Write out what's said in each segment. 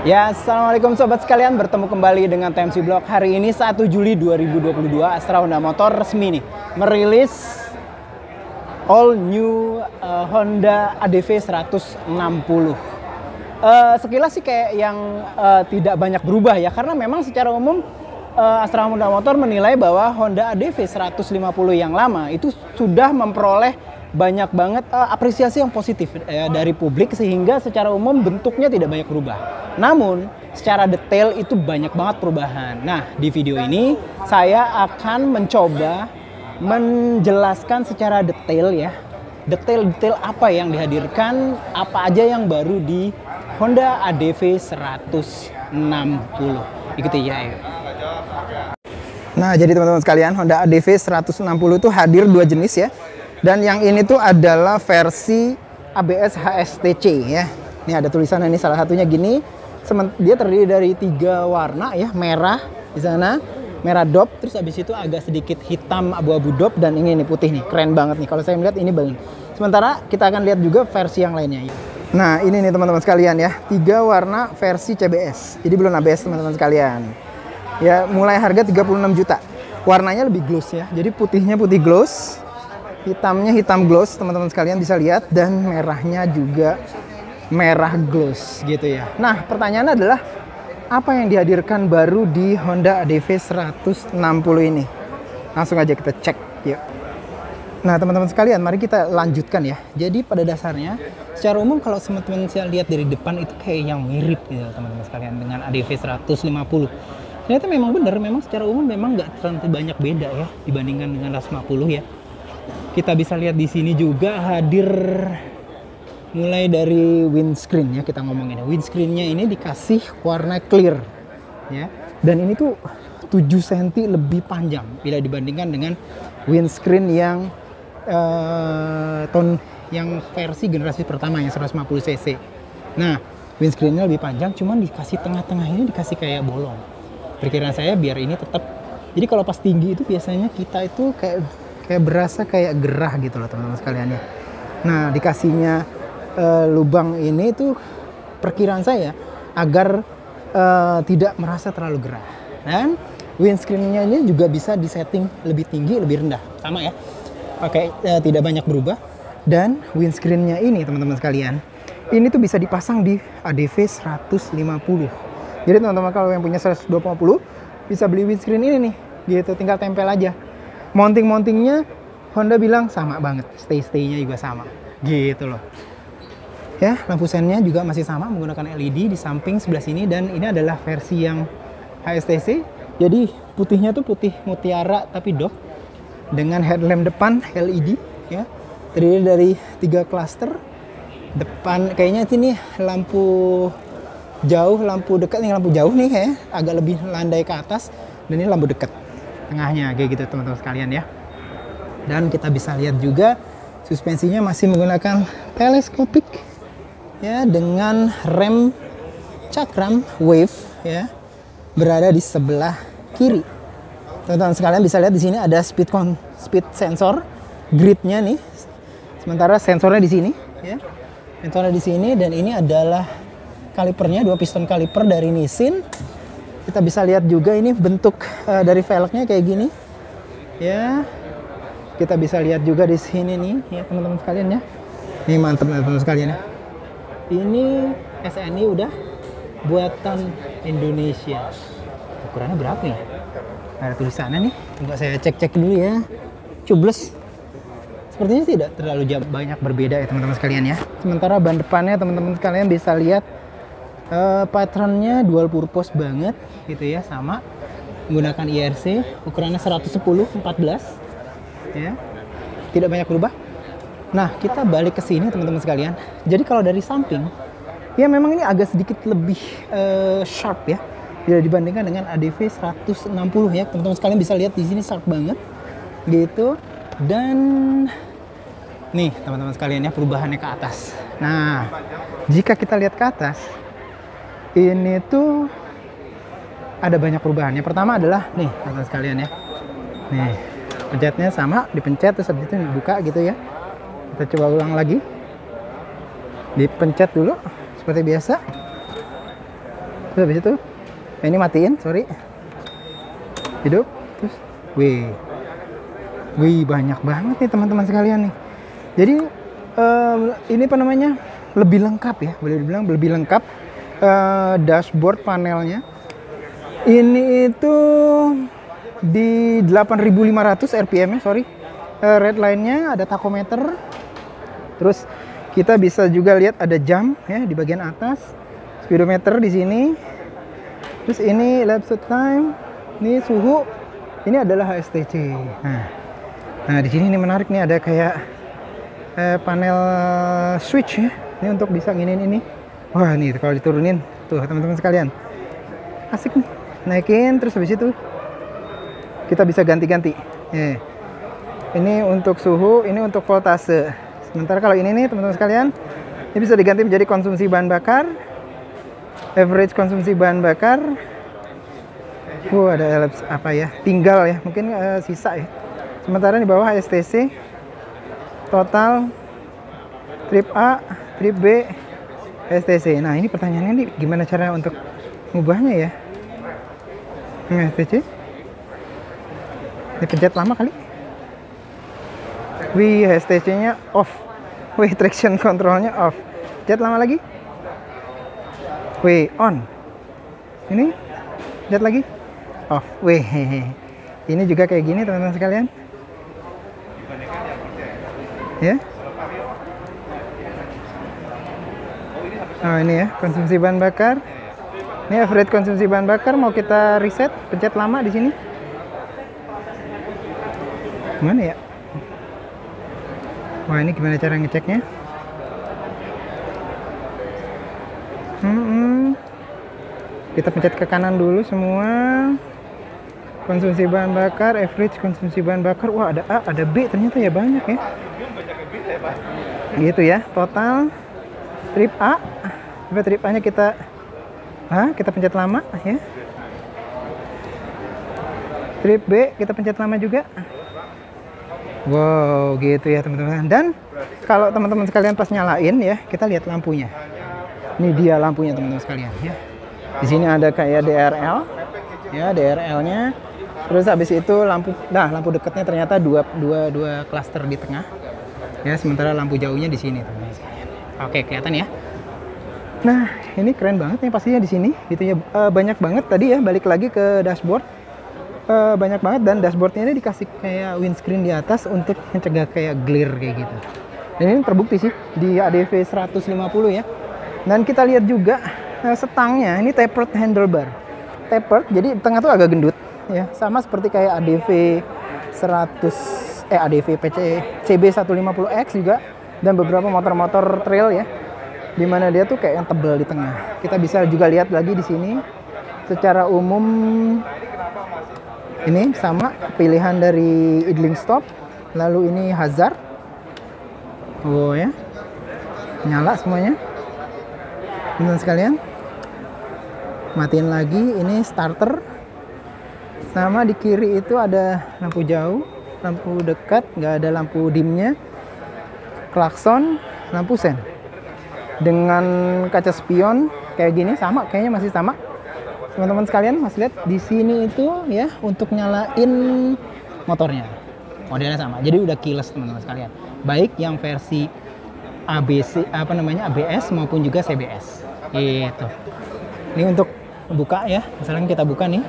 Ya, assalamualaikum sobat sekalian, bertemu kembali dengan TMC Blog. Hari ini 1 Juli 2022, Astra Honda Motor resmi nih merilis all new Honda ADV 160. Sekilas sih kayak yang tidak banyak berubah ya, karena memang secara umum Astra Honda Motor menilai bahwa Honda ADV 150 yang lama itu sudah memperoleh banyak banget apresiasi yang positif dari publik, sehingga secara umum bentuknya tidak banyak berubah. Namun secara detail itu banyak banget perubahan. Nah, di video ini saya akan mencoba menjelaskan secara detail ya, detail-detail apa yang dihadirkan, apa aja yang baru di Honda ADV 160. Ikuti ya. Nah, jadi teman-teman sekalian, Honda ADV 160 itu hadir dua jenis ya. Dan yang ini tuh adalah versi ABS HSTC ya. Ini ada tulisannya, ini salah satunya gini. Dia terdiri dari 3 warna ya, merah di sana, merah dop, terus habis itu agak sedikit hitam abu-abu dop, dan ini nih putih nih, keren banget nih. Kalau saya melihat ini banget. Sementara kita akan lihat juga versi yang lainnya. Nah, ini nih teman-teman sekalian ya, 3 warna versi CBS. Jadi belum ABS teman-teman sekalian. Ya, mulai harga 36 juta. Warnanya lebih gloss ya. Jadi putihnya putih gloss, hitamnya hitam gloss, teman-teman sekalian bisa lihat, dan merahnya juga merah gloss gitu ya. Nah, pertanyaannya adalah apa yang dihadirkan baru di Honda ADV 160 ini? Langsung aja kita cek yuk. Nah, teman-teman sekalian, mari kita lanjutkan ya. Jadi pada dasarnya secara umum kalau teman-teman saya lihat dari depan itu kayak yang mirip gitu teman-teman sekalian dengan ADV 150. Ternyata memang benar, memang secara umum memang nggak terlalu banyak beda ya dibandingkan dengan 150 ya. Kita bisa lihat di sini juga hadir mulai dari windscreen ya, kita ngomongin windscreennya ini dikasih warna clear ya, dan ini tuh 7 cm lebih panjang bila dibandingkan dengan windscreen yang yang versi generasi pertama yang 150 cc. Nah, windscreennya lebih panjang, cuman dikasih tengah-tengah ini dikasih kayak bolong. Perkiraan saya biar ini tetap, jadi kalau pas tinggi itu biasanya kita itu kayak berasa kayak gerah gitu loh teman-teman sekalian ya. Nah, dikasihnya lubang ini tuh perkiraan saya agar tidak merasa terlalu gerah. Dan windscreen-nya ini juga bisa disetting lebih tinggi, lebih rendah, sama ya, pakai tidak banyak berubah. Dan windscreen-nya ini teman-teman sekalian, ini tuh bisa dipasang di ADV 150. Jadi teman-teman kalau yang punya 120 bisa beli windscreen ini nih gitu, tinggal tempel aja. Mounting-mountingnya Honda bilang sama banget, stay-nya juga sama gitu loh ya. Lampu sennya juga masih sama menggunakan LED di samping sebelah sini, dan ini adalah versi yang HSTC. Jadi putihnya tuh putih mutiara tapi doff, dengan headlamp depan LED ya, terdiri dari 3 cluster. Depan kayaknya sini lampu jauh, lampu dekat nih, lampu jauh nih kayak agak lebih landai ke atas, dan ini lampu dekat tengahnya kayak gitu teman-teman sekalian ya. Dan kita bisa lihat juga suspensinya masih menggunakan teleskopik ya, dengan rem cakram wave ya, berada di sebelah kiri. Teman-teman sekalian bisa lihat di sini ada speed sensor, gridnya nih. Sementara sensornya di sini ya, sensornya di sini, dan ini adalah kalipernya, 2 piston kaliper dari Nissin. Kita bisa lihat juga ini bentuk dari velgnya kayak gini ya. Kita bisa lihat juga di sini nih ya teman-teman sekalian ya. Ini mantep teman-teman sekalian ya. Ini SNI udah buatan Indonesia. Ukurannya berapa ya? Ada tulisannya nih. Coba saya cek dulu ya. Cubles. Sepertinya tidak terlalu banyak berbeda ya teman-teman sekalian ya. Sementara ban depannya teman-teman sekalian bisa lihat patternnya dual purpose banget gitu ya, sama menggunakan IRC, ukurannya 110/14 ya, tidak banyak berubah. Nah, kita balik ke sini teman-teman sekalian. Jadi kalau dari samping ya memang ini agak sedikit lebih sharp ya bila dibandingkan dengan ADV 160 ya. Teman-teman sekalian bisa lihat di sini sharp banget gitu. Dan nih teman-teman sekalian ya, perubahannya ke atas. Nah, jika kita lihat ke atas, ini tuh ada banyak perubahan. Yang pertama adalah nih teman-teman sekalian ya, nih pencetnya sama, dipencet terus habis itu dibuka gitu ya. Kita coba ulang lagi, dipencet dulu seperti biasa. Terus habis itu ini matiin, sorry. Hidup. Terus wih banyak banget nih teman-teman sekalian nih. Jadi ini apa namanya, lebih lengkap ya, boleh dibilang lebih lengkap. Dashboard panelnya ini itu di 8.500 RPM ya, sorry. Red line-nya ada tachometer. Terus kita bisa juga lihat ada jam ya di bagian atas, speedometer di sini. Terus ini lapse time, ini suhu, ini adalah HSTC. Nah di sini ini menarik nih, ada kayak panel switch ya. Ini untuk bisa nginin ini. Wah nih kalau diturunin tuh teman-teman sekalian, asik nih. Naikin terus habis itu kita bisa ganti-ganti. Ini untuk suhu, ini untuk voltase. Sementara kalau ini nih teman-teman sekalian, ini bisa diganti menjadi konsumsi bahan bakar, average konsumsi bahan bakar. Ada apa ya? Tinggal ya, mungkin sisa ya. Sementara di bawah HSTC, total, trip A, trip B, HSTC. Nah ini pertanyaannya nih, gimana cara untuk mengubahnya ya? HSTC, dipencet lama kali. Wih, HSTC-nya off. Wih, traction control-nya off. Pencet lama lagi. Wih, on. Ini, pencet lagi. Off. Wih, ini juga kayak gini teman-teman sekalian. Ya. Oh ini ya, konsumsi bahan bakar. Ini average konsumsi bahan bakar, mau kita reset, pencet lama di sini. Gimana ya? Wah ini gimana cara ngeceknya? Kita pencet ke kanan dulu semua. Konsumsi bahan bakar, average konsumsi bahan bakar. Wah ada A, ada B, ternyata ya banyak ya. Gitu ya, total trip A. Coba trip A nya kita pencet lama ya. Trip B kita pencet lama juga. Wow, gitu ya teman-teman. Dan kalau teman-teman sekalian pas nyalain ya, kita lihat lampunya. Ini dia lampunya teman-teman sekalian ya. Di sini ada kayak DRL ya, DRL-nya. Terus habis itu lampu dekatnya ternyata dua klaster di tengah. Ya, sementara lampu jauhnya di sini teman-teman sekalian. Oke, kelihatan ya. Nah, ini keren banget nih pastinya di sini. Gitu ya, banyak banget tadi ya, balik lagi ke dashboard. Banyak banget, dan dashboardnya ini dikasih kayak windscreen di atas untuk mencegah kayak glare kayak gitu. Dan ini terbukti sih di ADV 150 ya. Dan kita lihat juga setangnya ini tapered handlebar. Tapered, jadi tengah tuh agak gendut ya, sama seperti kayak ADV CB 150X juga, dan beberapa motor-motor trail ya, dimana dia tuh kayak yang tebal di tengah. Kita bisa juga lihat lagi di sini secara umum ini sama pilihan dari idling stop, lalu ini hazard. Oh ya, nyala semuanya teman-teman sekalian. Matiin lagi, ini starter. Sama di kiri itu ada lampu jauh, lampu dekat, nggak ada lampu dimnya, klakson, lampu sen. Dengan kaca spion kayak gini sama, kayaknya masih sama. Teman-teman sekalian masih lihat di sini itu ya, untuk nyalain motornya modelnya sama. Jadi udah keyless teman-teman sekalian. Baik yang versi ABS maupun juga CBS. Gitu. Ini untuk buka ya. Misalnya kita buka nih.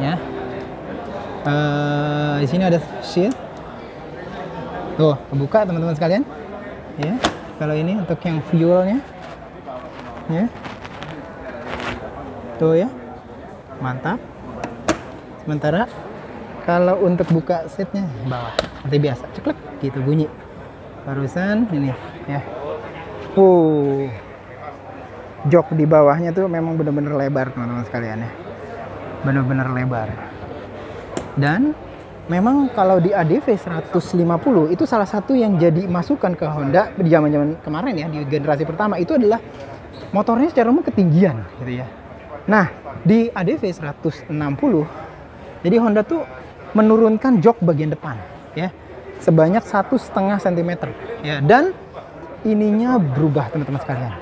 Ya. Di sini ada shield. Tuh, kebuka teman-teman sekalian. Ya. Kalau ini untuk yang fuelnya. Ya. Tuh ya, mantap. Sementara kalau untuk buka seatnya bawah seperti biasa, ceklek gitu bunyi. Barusan ini ya. Jok di bawahnya tuh memang benar-benar lebar teman-teman sekalian ya, benar-benar lebar. Dan memang kalau di ADV 150 itu salah satu yang jadi masukan ke Honda di zaman-zaman kemarin ya, di generasi pertama itu adalah motornya secara umum ketinggian gitu ya. Nah, di ADV 160, jadi Honda tuh menurunkan jok bagian depan, ya, sebanyak 1,5 cm, ya, dan ininya berubah teman-teman sekalian.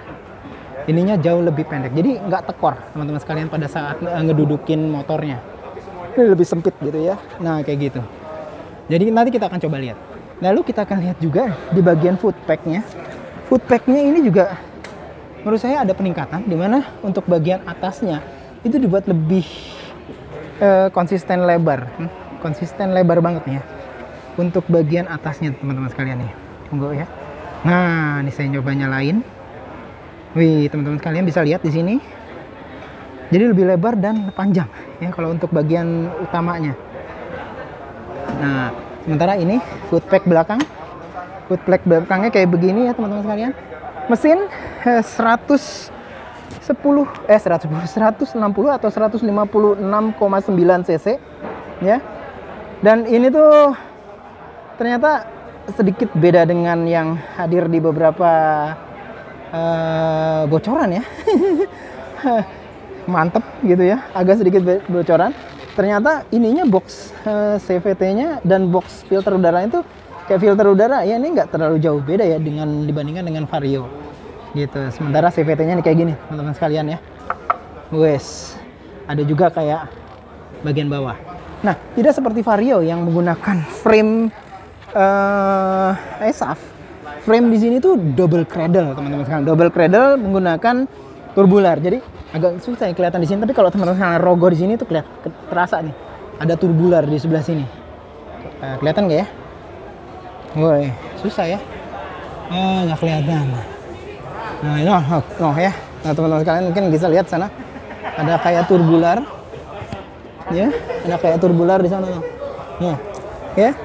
ininya jauh lebih pendek. Jadi nggak tekor teman-teman sekalian pada saat ngedudukin motornya. Ini lebih sempit gitu ya. Nah kayak gitu. Jadi nanti kita akan coba lihat. Lalu kita akan lihat juga di bagian footpacknya. Footpacknya ini juga menurut saya ada peningkatan, dimana untuk bagian atasnya itu dibuat lebih konsisten lebar. Konsisten lebar banget ya. Untuk bagian atasnya teman-teman sekalian nih. Tunggu ya. Nah, ini saya coba nyalain. Wih, teman-teman sekalian bisa lihat di sini. Jadi lebih lebar dan panjang ya kalau untuk bagian utamanya. Nah, sementara ini footpack belakang. Footpack belakangnya kayak begini ya teman-teman sekalian. Mesin 160 atau 156,9 cc ya. Dan ini tuh ternyata sedikit beda dengan yang hadir di beberapa bocoran ya. Mantep gitu ya, agak sedikit bocoran. Ternyata ininya box CVT-nya dan box filter udara itu kayak filter udara ya, ini nggak terlalu jauh beda ya dibandingkan dengan Vario gitu. Sementara CVT-nya nih kayak gini teman-teman sekalian ya. Wes, ada juga kayak bagian bawah. Nah, tidak seperti Vario yang menggunakan frame ESAF. Frame di sini tuh double cradle teman-teman sekalian. Double cradle menggunakan turbular. Jadi agak susah ya kelihatan di sini, tapi kalau teman-teman sekalian rogo di sini tuh terasa nih. Ada turbular di sebelah sini. Kelihatan nggak ya? Woi, susah ya. Nggak kelihatan. Nah, ini ya. Nah, teman-teman sekalian mungkin bisa lihat sana. Ada kayak turbular. Ya, ada kayak turbular di sana. Nah, ya.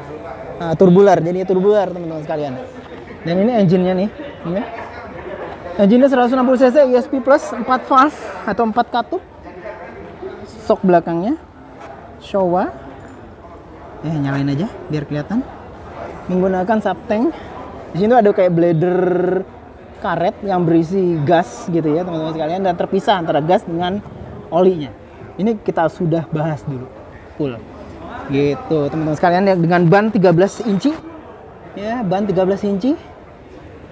Nah, turbular, jadi turbular teman-teman sekalian. Dan ini engine-nya nih. Ya. Engine-nya 160 cc ESP plus 4 valve atau 4 katup. Sok belakangnya Showa. Nyalain aja biar kelihatan. Menggunakan subtank. Di sini ada kayak bladder karet yang berisi gas gitu ya teman-teman sekalian, dan terpisah antara gas dengan olinya. Ini kita sudah bahas dulu full. Gitu teman-teman sekalian ya, dengan ban 13 inci. Ya, ban 13 inci.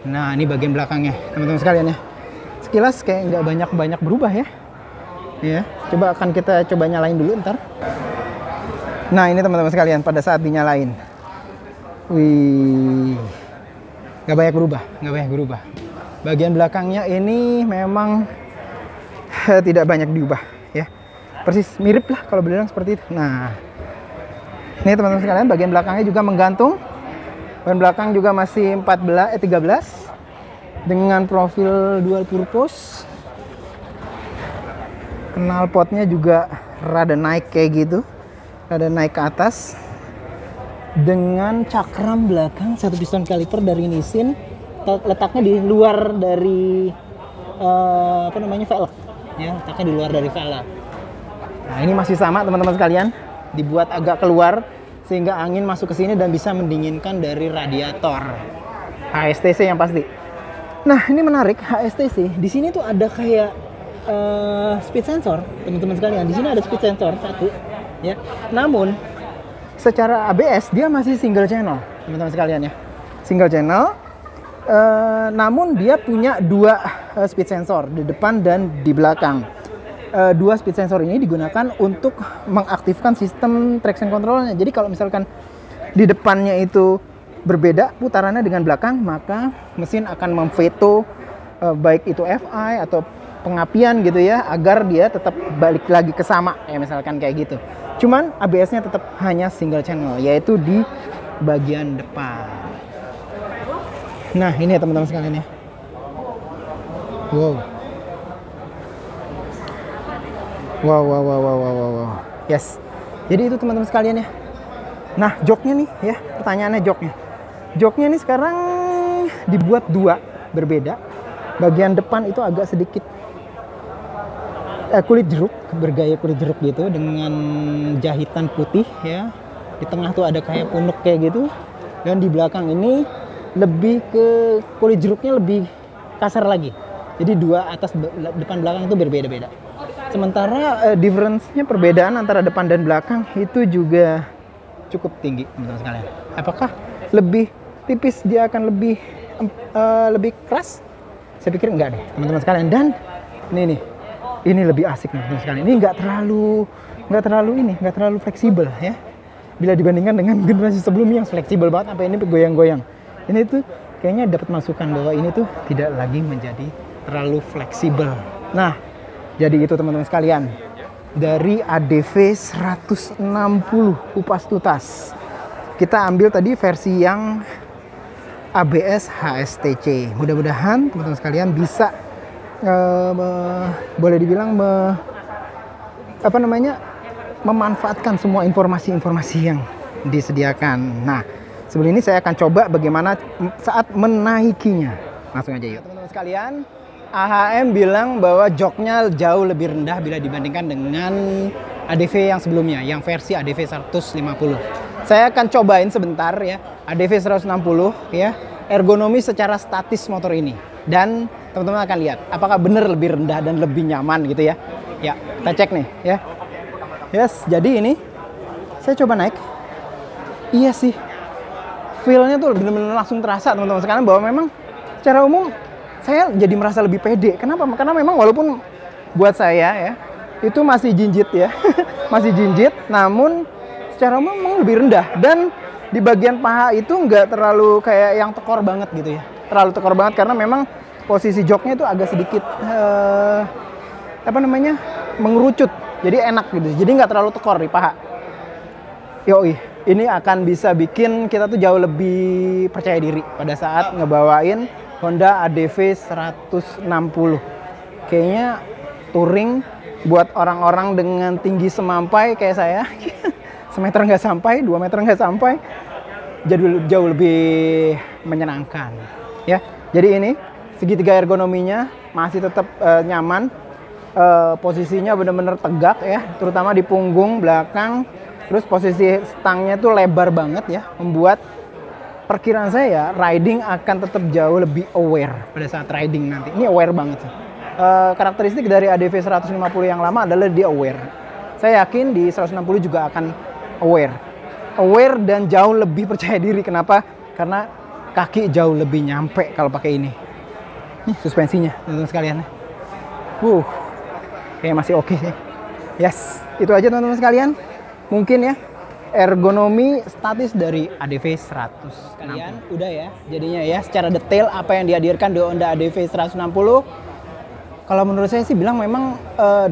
Nah, ini bagian belakangnya teman-teman sekalian ya. Sekilas kayak nggak banyak berubah ya. Ya, coba akan kita coba nyalain dulu ntar. Nah, ini teman-teman sekalian pada saat dinyalain. Wih, nggak banyak berubah. Bagian belakangnya ini memang tidak banyak diubah ya. Persis mirip lah kalau bilang seperti itu. Nah, ini teman-teman sekalian bagian belakangnya juga menggantung. Ban belakang juga masih 13 dengan profil dual purpose. Knalpotnya juga rada naik kayak gitu, rada naik ke atas. Dengan cakram belakang satu piston kaliper dari Nissin, letaknya di luar dari velg ya, letaknya di luar dari velg. Nah, ini masih sama teman-teman sekalian, dibuat agak keluar sehingga angin masuk ke sini dan bisa mendinginkan dari radiator. HSTC yang pasti. Nah, ini menarik, HSTC di sini tuh ada kayak speed sensor teman-teman sekalian. Di sini ada speed sensor satu ya, namun secara ABS dia masih single channel teman-teman sekalian ya, single channel. Namun dia punya dua speed sensor di depan dan di belakang. Dua speed sensor ini digunakan untuk mengaktifkan sistem traction controlnya. Jadi kalau misalkan di depannya itu berbeda putarannya dengan belakang, maka mesin akan memveto baik itu FI atau pengapian gitu ya, agar dia tetap balik lagi ke sama ya, misalkan kayak gitu. Cuman ABS-nya tetap hanya single channel, yaitu di bagian depan. Nah, ini ya teman-teman sekalian ya. Wow. Yes. Jadi itu teman-teman sekalian ya. Nah, joknya nih ya, pertanyaannya joknya. Joknya nih sekarang dibuat dua berbeda. Bagian depan itu agak sedikit kulit jeruk, bergaya kulit jeruk gitu dengan jahitan putih ya. Di tengah tuh ada kayak punuk kayak gitu. Dan di belakang ini lebih ke kulit jeruknya lebih kasar lagi. Jadi dua atas depan belakang itu berbeda-beda. Sementara difference-nya, perbedaan antara depan dan belakang itu juga cukup tinggi teman-teman sekalian. Apakah lebih tipis dia akan lebih keras Saya pikir enggak deh teman-teman sekalian. Dan ini nih, ini lebih asik nih teman-teman sekalian. Ini nggak terlalu fleksibel ya. Bila dibandingkan dengan generasi sebelumnya yang fleksibel banget, sampai ini goyang-goyang. Ini tuh kayaknya dapat masukan bahwa ini tuh tidak lagi menjadi terlalu fleksibel. Nah, jadi itu teman-teman sekalian. Dari ADV 160 kupas tuntas. Kita ambil tadi versi yang ABS HSTC. Mudah-mudahan teman-teman sekalian bisa boleh dibilang memanfaatkan semua informasi-informasi yang disediakan. Nah, sebelum ini saya akan coba bagaimana saat menaikinya. Langsung aja yuk. Teman-teman sekalian, AHM bilang bahwa joknya jauh lebih rendah bila dibandingkan dengan ADV yang sebelumnya, yang versi ADV 150. Saya akan cobain sebentar ya, ADV 160 ya, ergonomi secara statis motor ini. Dan teman-teman akan lihat apakah benar lebih rendah dan lebih nyaman gitu ya. Ya, kita cek nih ya. Yes, jadi ini saya coba naik. Iya sih, feel-nya tuh bener-bener langsung terasa teman-teman sekalian bahwa memang secara umum saya jadi merasa lebih pede. Kenapa? Karena memang walaupun buat saya ya itu masih jinjit ya, masih jinjit, namun secara umum memang lebih rendah. Dan di bagian paha itu nggak terlalu kayak yang tekor banget gitu ya, terlalu tekor banget karena memang posisi joknya itu agak sedikit mengerucut. Jadi enak gitu, jadi nggak terlalu tekor di paha. Yoi, ini akan bisa bikin kita tuh jauh lebih percaya diri pada saat ngebawain Honda ADV 160. Kayaknya touring buat orang-orang dengan tinggi semampai kayak saya, semeter nggak sampai, 2 meter nggak sampai, jadi jauh lebih menyenangkan. Ya, jadi ini segitiga ergonominya masih tetap nyaman. Posisinya benar-benar tegak ya, terutama di punggung belakang. Terus posisi stangnya tuh lebar banget ya, membuat perkiraan saya riding akan tetap jauh lebih aware pada saat riding nanti. Ini aware banget sih. Karakteristik dari ADV 150 yang lama adalah dia aware. Saya yakin di 160 juga akan aware dan jauh lebih percaya diri. Kenapa? Karena kaki jauh lebih nyampe kalau pakai ini. Nih suspensinya teman-teman sekalian. Kayak masih oke sih. Yes, itu aja teman-teman sekalian. Mungkin ya ergonomi statis dari ADV 100. Kalian udah ya jadinya ya secara detail apa yang dihadirkan di Honda ADV 160. Kalau menurut saya sih bilang memang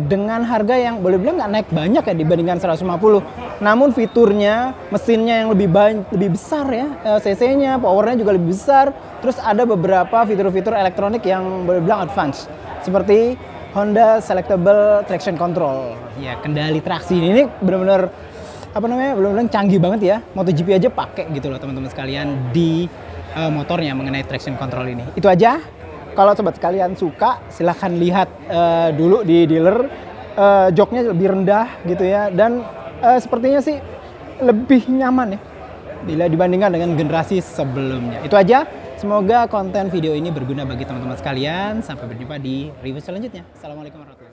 dengan harga yang boleh bilang nggak naik banyak ya dibandingkan 150. Namun fiturnya, mesinnya yang lebih besar ya, cc-nya, powernya juga lebih besar. Terus ada beberapa fitur-fitur elektronik yang boleh bilang advance. Seperti Honda Selectable Traction Control. Ya, kendali traksi ini benar-benar benar-benar canggih banget ya. MotoGP aja pakai gitu loh teman-teman sekalian di motornya mengenai traction control ini. Itu aja. Kalau sobat sekalian suka, silahkan lihat dulu di dealer. Joknya lebih rendah gitu ya, dan sepertinya sih lebih nyaman ya bila dibandingkan dengan generasi sebelumnya. Itu aja. Semoga konten video ini berguna bagi teman-teman sekalian. Sampai berjumpa di review selanjutnya. Assalamualaikum warahmatullahi wabarakatuh.